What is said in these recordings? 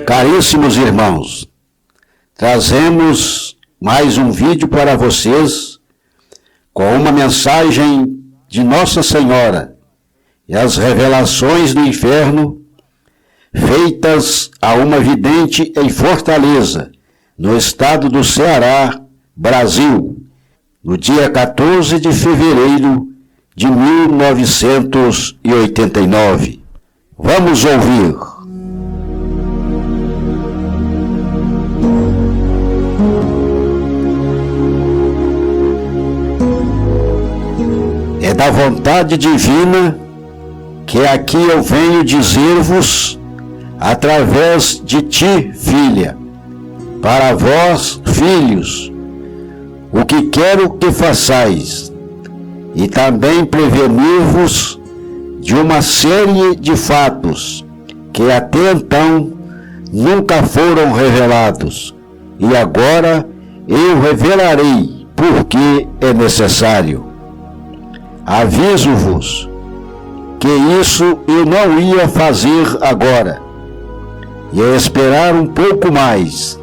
Caríssimos irmãos, trazemos mais um vídeo para vocês com uma mensagem de Nossa Senhora e as revelações do inferno feitas a uma vidente em Fortaleza, no estado do Ceará, Brasil, no dia 14 de fevereiro de 1989. Vamos ouvir. É da vontade divina que aqui eu venho dizer-vos, através de ti, filha, para vós, filhos, o que quero que façais, e também prevenir-vos de uma série de fatos que até então nunca foram revelados, e agora eu revelarei porque é necessário. Aviso-vos que isso eu não ia fazer agora, ia esperar um pouco mais,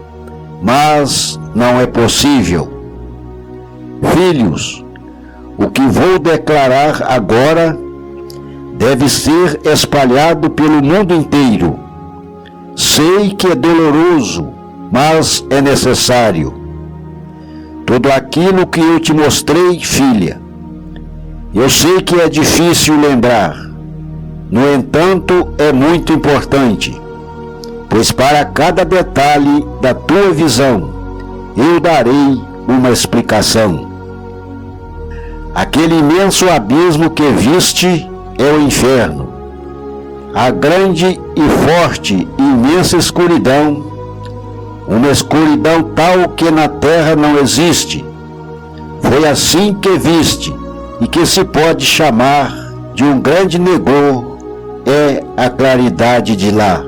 mas não é possível. Filhos, o que vou declarar agora deve ser espalhado pelo mundo inteiro. Sei que é doloroso, mas é necessário. Tudo aquilo que eu te mostrei, filha, eu sei que é difícil lembrar, no entanto, é muito importante, pois para cada detalhe da tua visão, eu darei uma explicação. Aquele imenso abismo que viste é o inferno, a grande e forte e imensa escuridão, uma escuridão tal que na terra não existe. Foi assim que viste, e que se pode chamar de um grande negor, é a claridade de lá.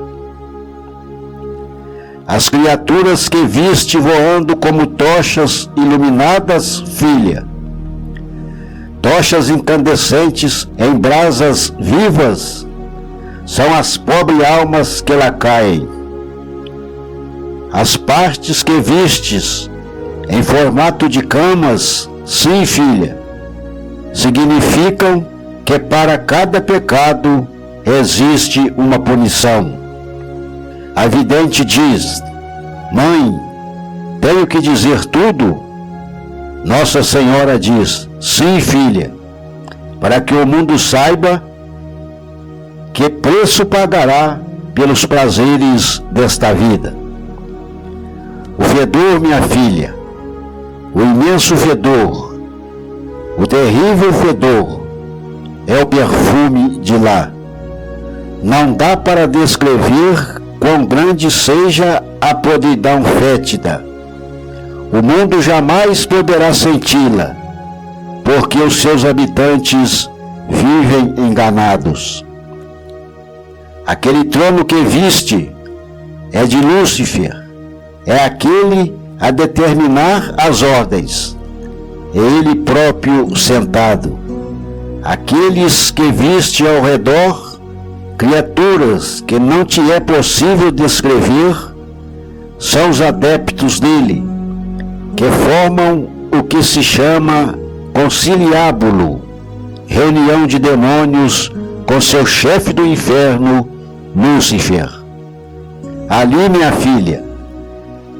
As criaturas que viste voando como tochas iluminadas, filha, tochas incandescentes em brasas vivas, são as pobres almas que lá caem. As partes que vistes em formato de camas, sim, filha, significam que para cada pecado existe uma punição. A vidente diz: mãe, tenho que dizer tudo? Nossa Senhora diz: sim, filha, para que o mundo saiba que preço pagará pelos prazeres desta vida. O fedor, minha filha, o imenso fedor, o terrível fedor, é o perfume de lá. Não dá para descrever quão grande seja a podridão fétida. O mundo jamais poderá senti-la, porque os seus habitantes vivem enganados. Aquele trono que viste é de Lúcifer, é aquele a determinar as ordens. Ele próprio sentado. Aqueles que viste ao redor, criaturas que não te é possível descrever, são os adeptos dele, que formam o que se chama conciliábulo, reunião de demônios com seu chefe do inferno, Lúcifer. Ali, minha filha,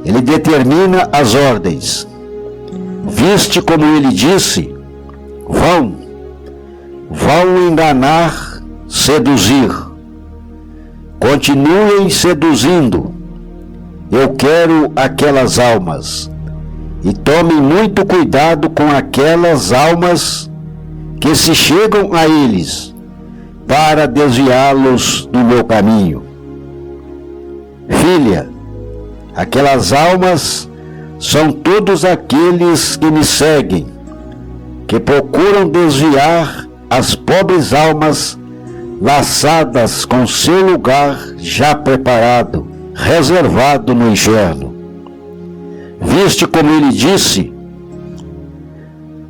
ele determina as ordens. Viste como ele disse? Vão enganar, seduzir. Continuem seduzindo. Eu quero aquelas almas. E tomem muito cuidado com aquelas almas que se chegam a eles, para desviá-los do meu caminho. Filha, aquelas almas são todos aqueles que me seguem, que procuram desviar as pobres almas laçadas com seu lugar já preparado, reservado no inferno. Viste como ele disse?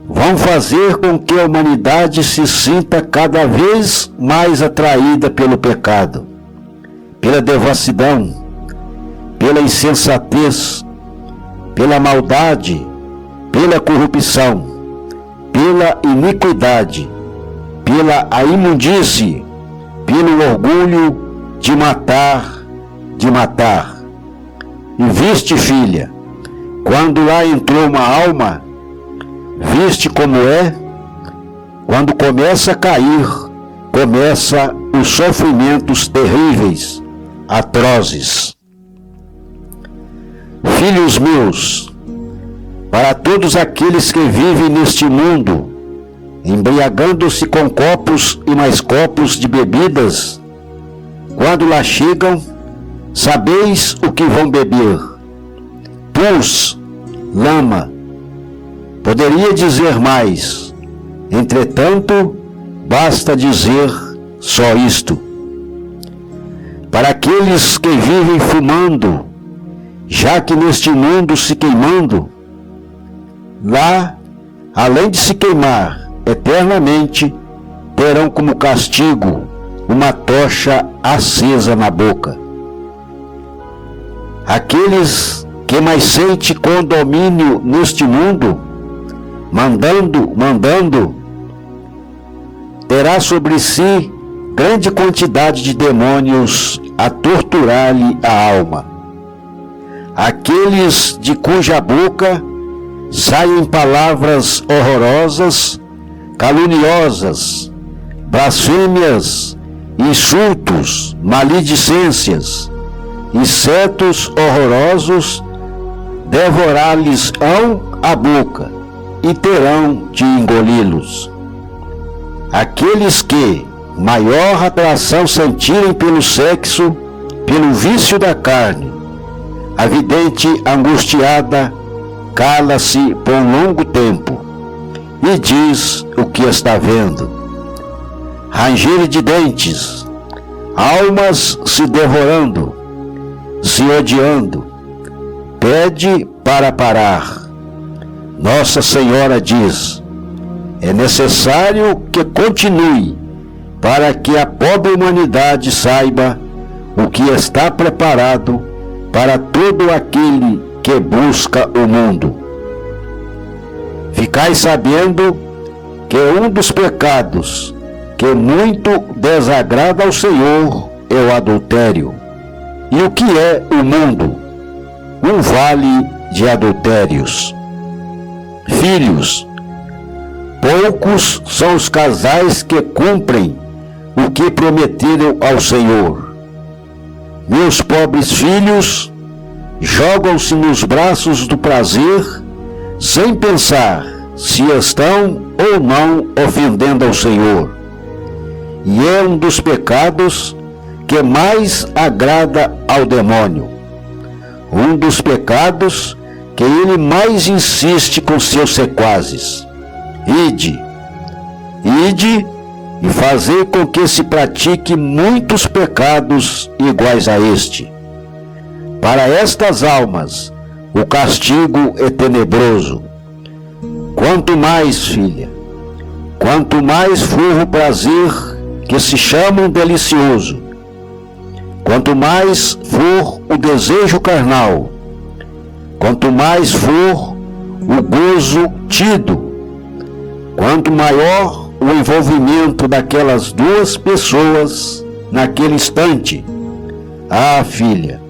Vão fazer com que a humanidade se sinta cada vez mais atraída pelo pecado, pela devassidão, pela insensatez, pela maldade, pela corrupção, pela iniquidade, pela imundície, pelo orgulho de matar, de matar. E viste, filha, quando lá entrou uma alma, viste como é? Quando começa a cair, começa os sofrimentos terríveis, atrozes. Filhos meus, para todos aqueles que vivem neste mundo, embriagando-se com copos e mais copos de bebidas, quando lá chegam, sabeis o que vão beber: pus, lama. Poderia dizer mais, entretanto, basta dizer só isto. Para aqueles que vivem fumando, já que neste mundo se queimando, lá, além de se queimar eternamente, terão como castigo uma tocha acesa na boca. Aqueles que mais sentem condomínio neste mundo, mandando, terá sobre si grande quantidade de demônios a torturar-lhe a alma. Aqueles de cuja boca saem palavras horrorosas, caluniosas, blasfêmias, insultos, maledicências, insetos horrorosos, devorar-lhes-ão a boca e terão de engoli-los. Aqueles que maior atração sentirem pelo sexo, pelo vício da carne, a vidente angustiada cala-se por um longo tempo e diz o que está vendo. Ranger de dentes, almas se devorando, se odiando, pede para parar. Nossa Senhora diz: é necessário que continue para que a pobre humanidade saiba o que está preparado para todo aquele que busca o mundo. Ficai sabendo que um dos pecados que muito desagrada ao Senhor é o adultério. E o que é o mundo? Um vale de adultérios. Filhos, poucos são os casais que cumprem o que prometeram ao Senhor. Meus pobres filhos jogam-se nos braços do prazer sem pensar se estão ou não ofendendo ao Senhor. E é um dos pecados que mais agrada ao demônio. Um dos pecados que ele mais insiste com seus sequazes. Ide e fazei com que se pratique muitos pecados iguais a este. Para estas almas, o castigo é tenebroso. Quanto mais, filha, quanto mais for o prazer que se chamam delicioso, quanto mais for o desejo carnal, quanto mais for o gozo tido, quanto maior o envolvimento daquelas duas pessoas naquele instante, filha,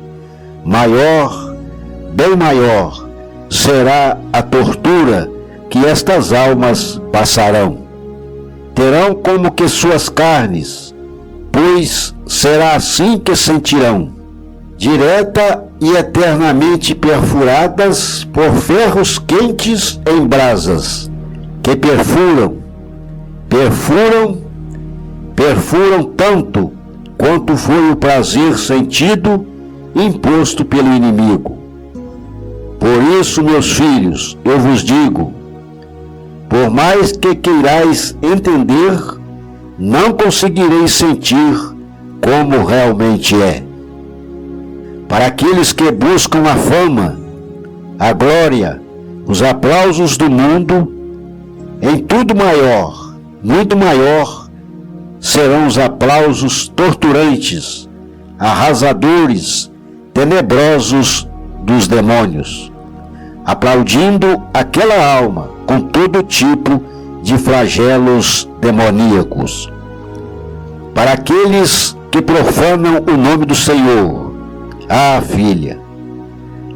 maior, bem maior, será a tortura que estas almas passarão. Terão como que suas carnes, pois será assim que sentirão, direta e eternamente perfuradas por ferros quentes em brasas, que perfuram tanto quanto foi o prazer sentido imposto pelo inimigo. Por isso, meus filhos, eu vos digo, por mais que queirais entender, não conseguireis sentir como realmente é. Para aqueles que buscam a fama, a glória, os aplausos do mundo, em tudo maior, muito maior, serão os aplausos torturantes, arrasadores, tenebrosos dos demônios, aplaudindo aquela alma com todo tipo de flagelos demoníacos. Para aqueles que profanam o nome do Senhor, filha,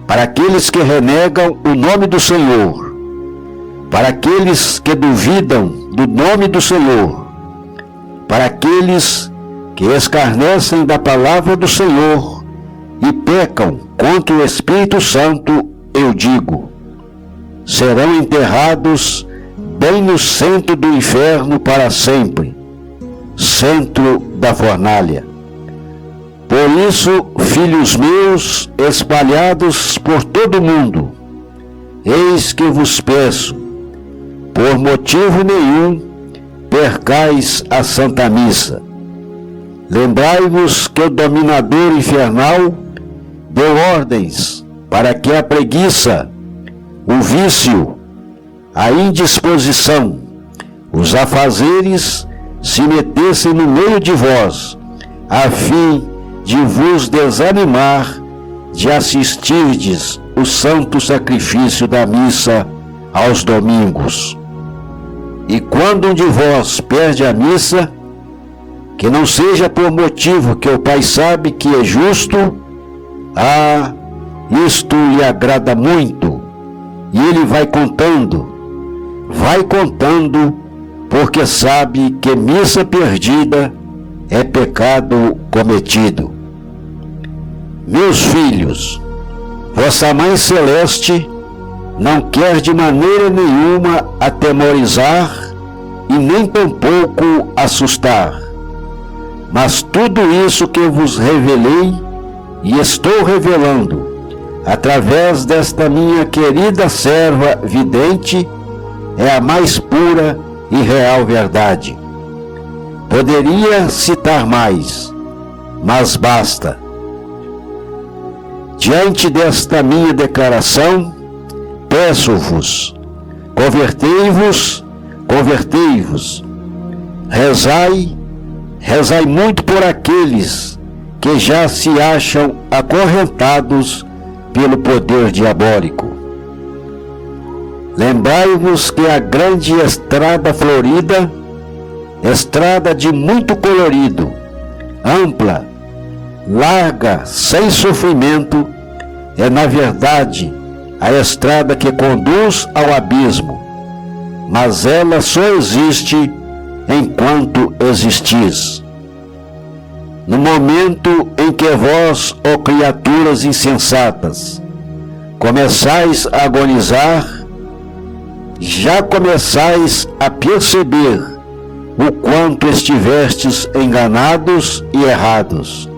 para aqueles que renegam o nome do Senhor, para aqueles que duvidam do nome do Senhor, para aqueles que escarnecem da palavra do Senhor e pecam contra o Espírito Santo, eu digo, serão enterrados bem no centro do inferno para sempre, centro da fornalha. Por isso, filhos meus, espalhados por todo o mundo, eis que vos peço, por motivo nenhum, percais a Santa Missa. Lembrai-vos que o dominador infernal deu ordens para que a preguiça, o vício, a indisposição, os afazeres se metessem no meio de vós, a fim de vos desanimar de assistirdes o santo sacrifício da missa aos domingos. E quando um de vós perde a missa, que não seja por motivo que o Pai sabe que é justo, isto lhe agrada muito, e ele vai contando, porque sabe que missa perdida é pecado cometido. Meus filhos, vossa Mãe Celeste não quer de maneira nenhuma atemorizar e nem tampouco assustar, mas tudo isso que vos revelei e estou revelando através desta minha querida serva vidente é a mais pura e real verdade. Poderia citar mais, mas basta. Diante desta minha declaração, peço-vos, convertei-vos, rezai muito por aqueles que já se acham acorrentados pelo poder diabólico. Lembrai-vos que a grande estrada florida, estrada de muito colorido, ampla, larga, sem sofrimento, é na verdade a estrada que conduz ao abismo, mas ela só existe enquanto existis. No momento em que vós, ó criaturas insensatas, começais a agonizar, já começais a perceber o quanto estivestes enganados e errados.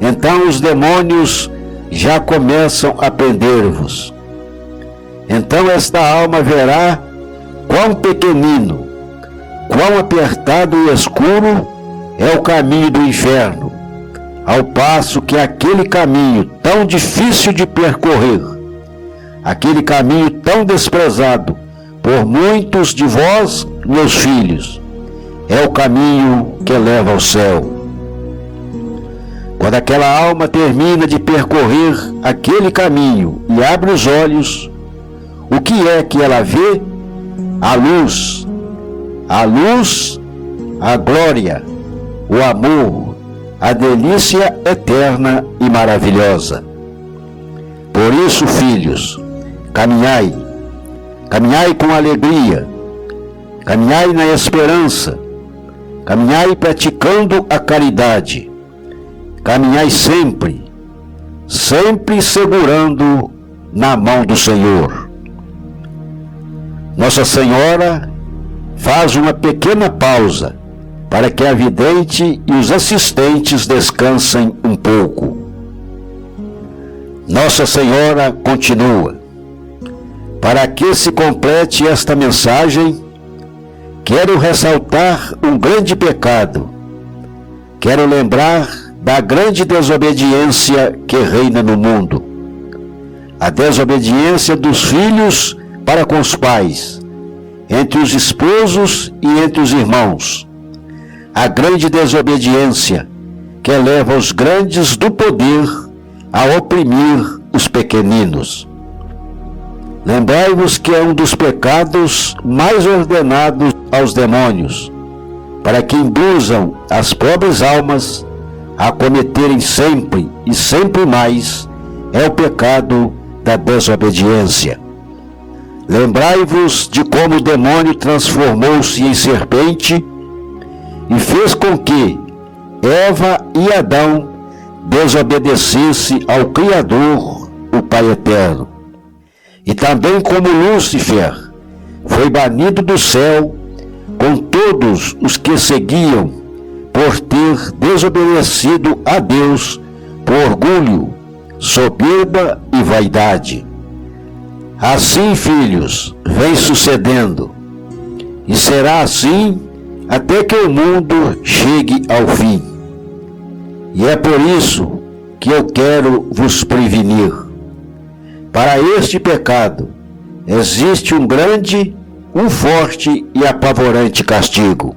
Então os demônios já começam a prender-vos. Então esta alma verá quão pequenino, quão apertado e escuro é o caminho do inferno, ao passo que aquele caminho tão difícil de percorrer, aquele caminho tão desprezado por muitos de vós, meus filhos, é o caminho que leva ao céu. Quando aquela alma termina de percorrer aquele caminho e abre os olhos, o que é que ela vê? A luz, a glória, o amor, a delícia eterna e maravilhosa. Por isso, filhos, caminhai com alegria, caminhai na esperança, caminhai praticando a caridade, caminhai sempre segurando na mão do Senhor. Nossa Senhora faz uma pequena pausa para que a vidente e os assistentes descansem um pouco. Nossa Senhora continua: para que se complete esta mensagem, quero ressaltar um grande pecado. Quero lembrar da grande desobediência que reina no mundo. a desobediência dos filhos para com os pais, entre os esposos e entre os irmãos, a grande desobediência que leva os grandes do poder a oprimir os pequeninos. Lembrai-vos que é um dos pecados mais ordenados aos demônios, para que induzam as pobres almas a cometerem sempre e sempre mais, é o pecado da desobediência. Lembrai-vos de como o demônio transformou-se em serpente e fez com que Eva e Adão desobedecessem ao Criador, o Pai Eterno. E também como Lúcifer foi banido do céu com todos os que seguiam por ter desobedecido a Deus por orgulho, soberba e vaidade. Assim, filhos, vem sucedendo, e será assim até que o mundo chegue ao fim. E é por isso que eu quero vos prevenir. Para este pecado existe um grande, um forte e apavorante castigo.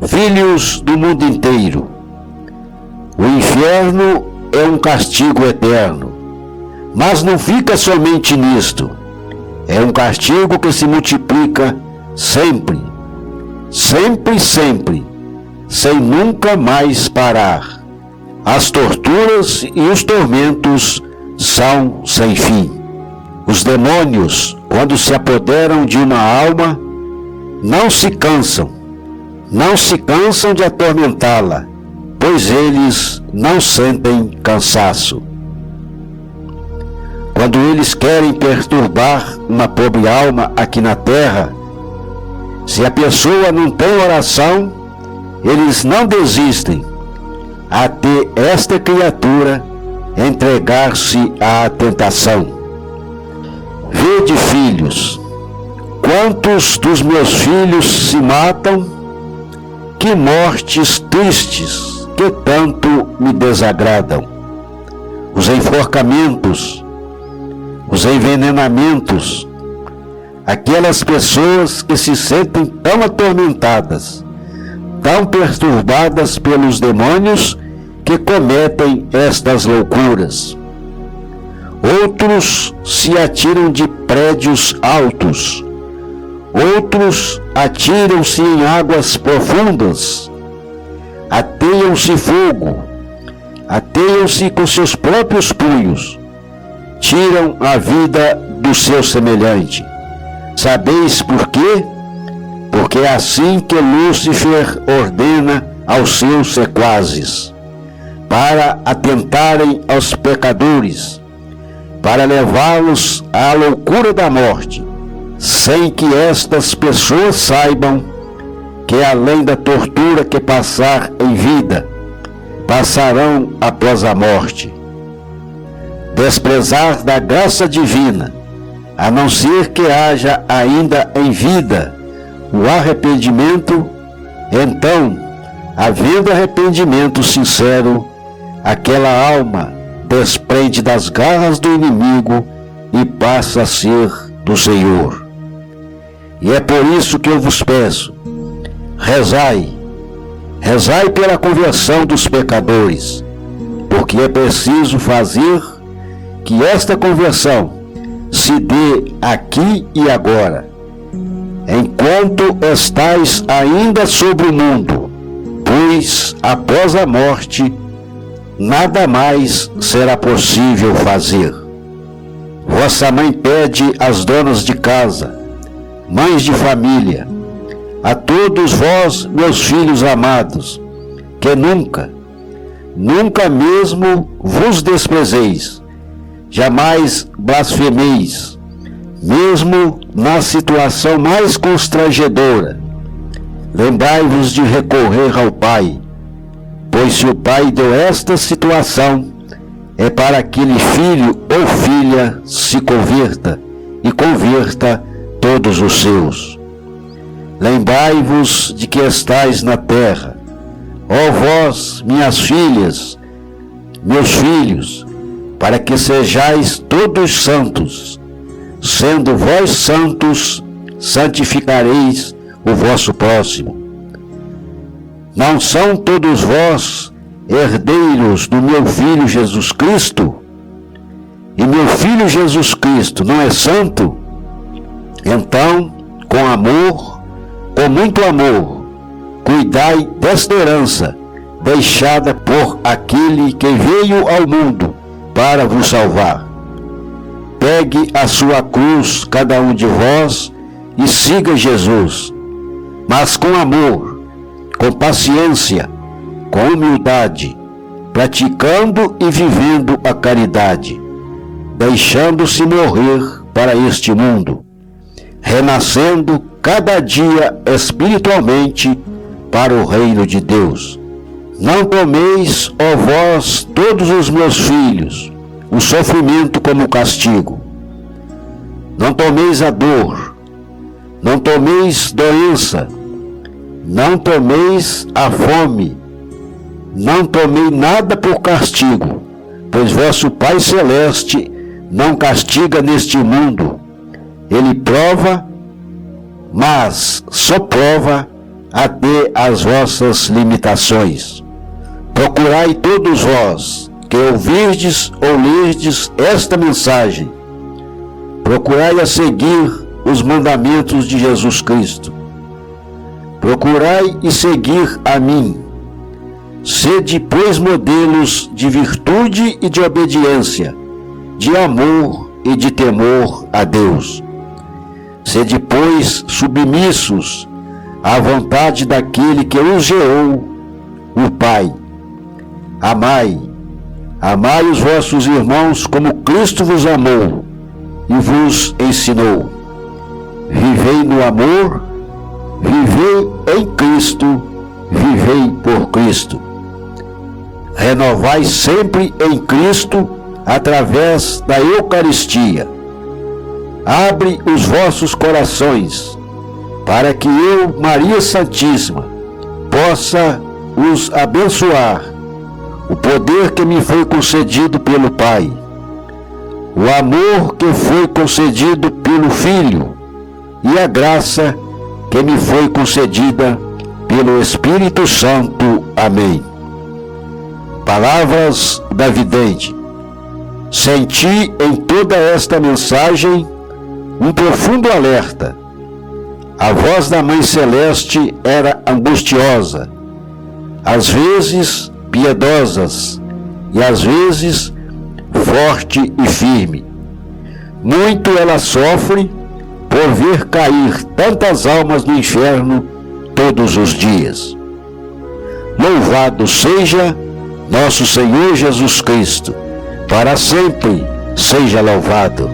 Filhos do mundo inteiro, o inferno é um castigo eterno, mas não fica somente nisto. É um castigo que se multiplica sempre, sempre, sempre, sem nunca mais parar. As torturas e os tormentos são sem fim. Os demônios, quando se apoderam de uma alma, não se cansam de atormentá-la, pois eles não sentem cansaço. Quando eles querem perturbar uma pobre alma aqui na terra, se a pessoa não tem oração, eles não desistem até esta criatura entregar-se à tentação. Vede, filhos, quantos dos meus filhos se matam, que mortes tristes que tanto me desagradam. Os enforcamentos, os envenenamentos, aquelas pessoas que se sentem tão atormentadas, tão perturbadas pelos demônios que cometem estas loucuras. Outros se atiram de prédios altos, outros atiram-se em águas profundas, ateiam-se fogo, ateiam-se com seus próprios punhos, tiram a vida do seu semelhante. Sabeis por quê? Porque é assim que Lúcifer ordena aos seus sequazes, para atentarem aos pecadores, para levá-los à loucura da morte, sem que estas pessoas saibam que além da tortura que passar em vida, passarão após a morte. Desprezar da graça divina, a não ser que haja ainda em vida o arrependimento, então, havendo arrependimento sincero, aquela alma desprende das garras do inimigo e passa a ser do Senhor. E é por isso que eu vos peço, rezai pela conversão dos pecadores, porque é preciso fazer que esta conversão se dê aqui e agora, enquanto estais ainda sobre o mundo, pois após a morte nada mais será possível fazer. Vossa mãe pede às donas de casa, mães de família, a todos vós, meus filhos amados, que nunca mesmo vos desprezeis, jamais blasfemeis, mesmo na situação mais constrangedora. Lembrai-vos de recorrer ao Pai, pois se o Pai deu esta situação, é para que aquele filho ou filha se converta e converta todos os seus. Lembrai-vos de que estais na terra, ó vós, minhas filhas, meus filhos, para que sejais todos santos. Sendo vós santos, santificareis o vosso próximo. Não são todos vós herdeiros do meu Filho Jesus Cristo? E meu Filho Jesus Cristo não é santo? Então, com amor, com muito amor, cuidai desta herança, deixada por aquele que veio ao mundo para vos salvar. Pegue a sua cruz, cada um de vós, e siga Jesus, mas com amor, com paciência, com humildade, praticando e vivendo a caridade, deixando-se morrer para este mundo, renascendo cada dia espiritualmente para o reino de Deus. Não tomeis, ó vós, todos os meus filhos, o sofrimento como castigo. Não tomeis a dor, não tomeis doença, não tomeis a fome, não tomei nada por castigo, pois vosso Pai Celeste não castiga neste mundo. Ele prova, mas só prova até as vossas limitações. Procurai todos vós, que ouvirdes ou lerdes esta mensagem, procurai a seguir os mandamentos de Jesus Cristo. Procurai e seguir a mim. Sede, pois, modelos de virtude e de obediência, de amor e de temor a Deus. Sede, pois, submissos à vontade daquele que os gerou, o Pai. Amai os vossos irmãos como Cristo vos amou e vos ensinou. Vivei no amor, vivei em Cristo, vivei por Cristo. Renovai sempre em Cristo através da Eucaristia. Abre os vossos corações, para que eu, Maria Santíssima, possa os abençoar, o poder que me foi concedido pelo Pai, o amor que foi concedido pelo Filho e a graça que me foi concedida pelo Espírito Santo. Amém. Palavras da vidente. Senti em toda esta mensagem um profundo alerta. A voz da Mãe Celeste era angustiosa, às vezes piedosas e às vezes forte e firme. Muito ela sofre por ver cair tantas almas no inferno todos os dias. Louvado seja nosso Senhor Jesus Cristo, para sempre seja louvado.